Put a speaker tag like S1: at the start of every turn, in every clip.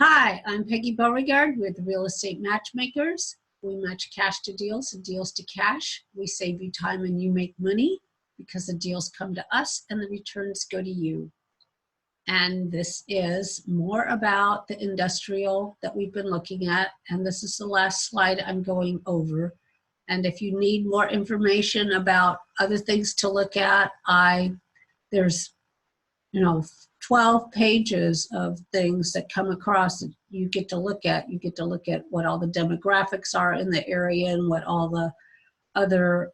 S1: Hi, I'm Peggy Beauregard with Real Estate Matchmakers. We match cash to deals and deals to cash. We save you time and you make money because the deals come to us and the returns go to you. And this is more about the industrial that we've been looking at. And this is the last slide I'm going over. And if you need more information about other things to look at, there's 12 pages of things that come across that you get to look at. You get to look at what all the demographics are in the area and what all the other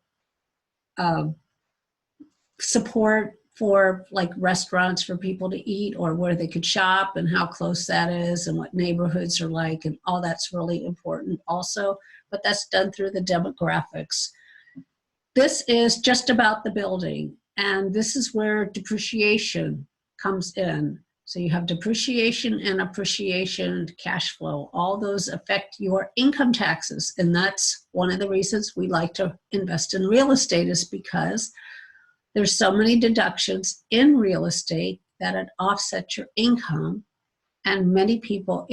S1: support for, like restaurants for people to eat or where they could shop and how close that is and what neighborhoods are like, and all that's really important also, but that's done through the demographics. This is just about the building, and this is where depreciation comes in. So you have depreciation and appreciation, cash flow. All those affect your income taxes. And that's one of the reasons we like to invest in real estate, is because there's so many deductions in real estate that it offsets your income. And many people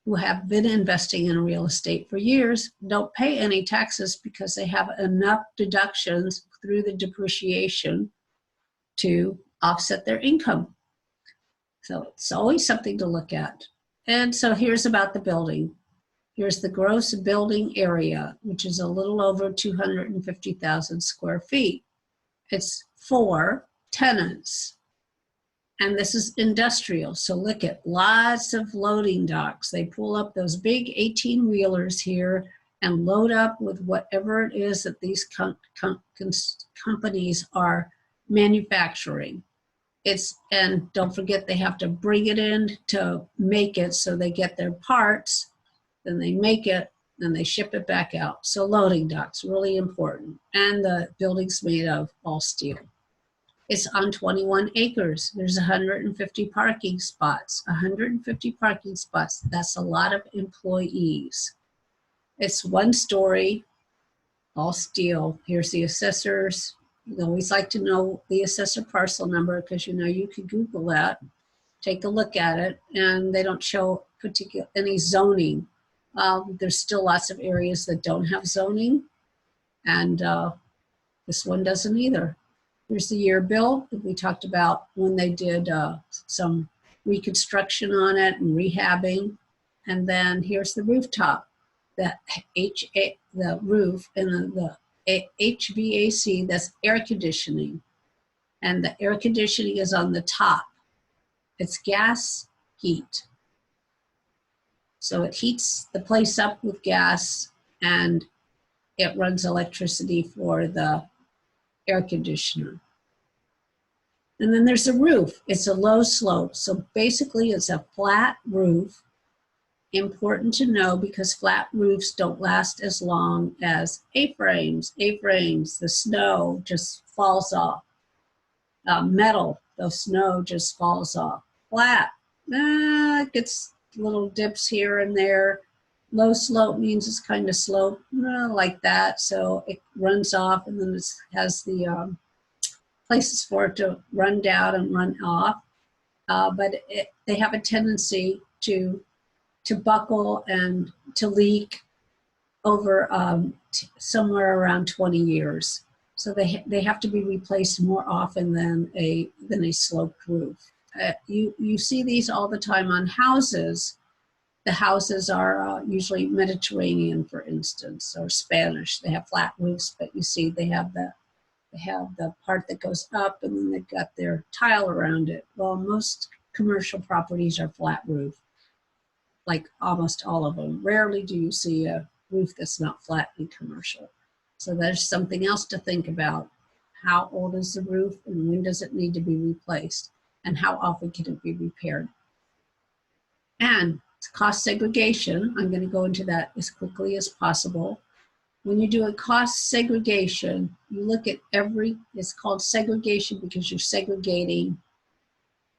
S1: who have been investing in real estate for years don't pay any taxes because they have enough deductions through the depreciation to offset their income. So it's always something to look at. And so here's about the building. Here's the gross building area, which is a little over 250,000 square feet. It's 4 tenants. And this is industrial. So look at lots of loading docks. They pull up those big 18-wheelers here and load up with whatever it is that these companies are manufacturing. And don't forget, they have to bring it in to make it, so they get their parts, then they make it, then they ship it back out. So loading docks, really important. And the building's made of all steel. It's on 21 acres. There's 150 parking spots. 150 parking spots, that's a lot of employees. It's 1 story, all steel. Here's the assessors. You always like to know the assessor parcel number, because you can Google that, take a look at it, and they don't show any zoning. There's still lots of areas that don't have zoning, and this one doesn't either. Here's the year bill that we talked about when they did some reconstruction on it and rehabbing. And then here's the rooftop, the roof, and the HVAC, that's air conditioning. And the air conditioning is on the top. It's gas heat. So it heats the place up with gas, and it runs electricity for the air conditioner. And then there's a roof. It's a low slope. So basically it's a flat roof. Important to know, because flat roofs don't last as long as A-frames. A-frames, the snow just falls off. Metal, the snow just falls off. Flat, it gets little dips here and there. Low slope means it's kind of slope like that, so it runs off, and then it has the places for it to run down and run off. But they have a tendency to buckle and to leak over somewhere around 20 years. So they have to be replaced more often than a sloped roof. You see these all the time on houses. The houses are usually Mediterranean, for instance, or Spanish. They have flat roofs, but you see they have the part that goes up, and then they've got their tile around it. Well, most commercial properties are flat roof, like almost all of them. Rarely do you see a roof that's not flat in commercial. So there's something else to think about. How old is the roof, and when does it need to be replaced, and how often can it be repaired? And cost segregation, I'm going to go into that as quickly as possible. When you do a cost segregation, you look at it's called segregation because you're segregating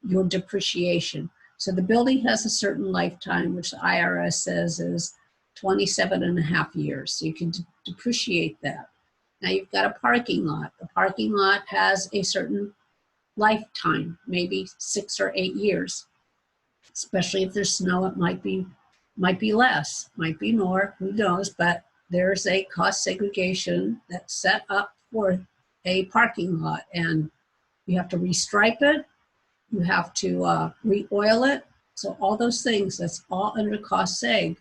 S1: your depreciation. So the building has a certain lifetime, which the IRS says is 27.5 years. So you can depreciate that. Now you've got a parking lot. The parking lot has a certain lifetime, maybe 6 or 8 years. Especially if there's snow, it might be less, might be more, who knows, but there's a cost segregation that's set up for a parking lot, and you have to restripe it, you have to re-oil it. So all those things, that's all under cost seg.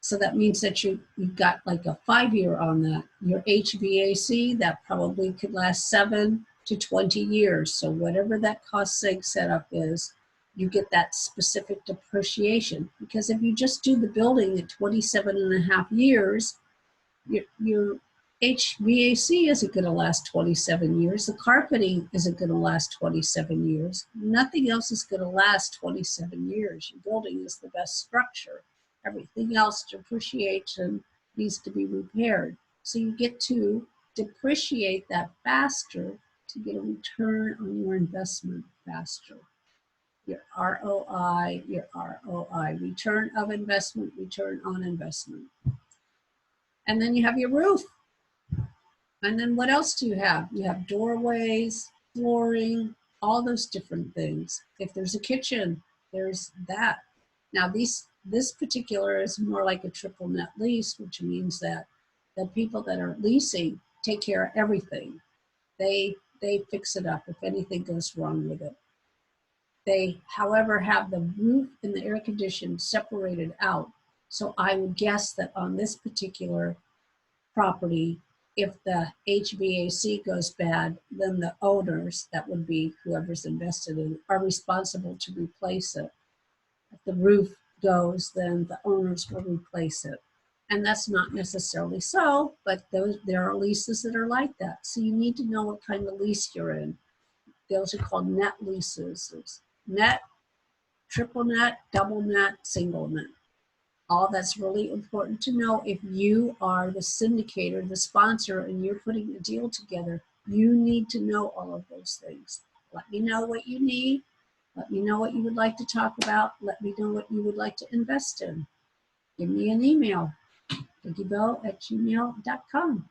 S1: So that means that you've got like a 5-year on that. Your HVAC, that probably could last 7 to 20 years. So whatever that cost seg setup is, you get that specific depreciation. Because if you just do the building at 27 and a half years, your HVAC isn't going to last 27 years. The carpeting isn't going to last 27 years. Nothing else is going to last 27 years. Your building is the best structure. Everything else, depreciation, needs to be repaired. So you get to depreciate that faster to get a return on your investment faster. Your ROI, return of investment, return on investment. And then you have your roof. And then what else do you have? You have doorways, flooring, all those different things. If there's a kitchen, there's that. Now this particular is more like a triple net lease, which means that the people that are leasing take care of everything. They fix it up if anything goes wrong with it. They, however, have the roof and the air conditioning separated out. So I would guess that on this particular property, if the HVAC goes bad, then the owners, that would be whoever's invested in it, are responsible to replace it. If the roof goes, then the owners will replace it. And that's not necessarily so, but there are leases that are like that. So you need to know what kind of lease you're in. Those are called net leases. There's net, triple net, double net, single net. All that's really important to know. If you are the syndicator, the sponsor, and you're putting a deal together, you need to know all of those things. Let me know what you need. Let me know what you would like to talk about. Let me know what you would like to invest in. Give me an email, PeggyBell@gmail.com.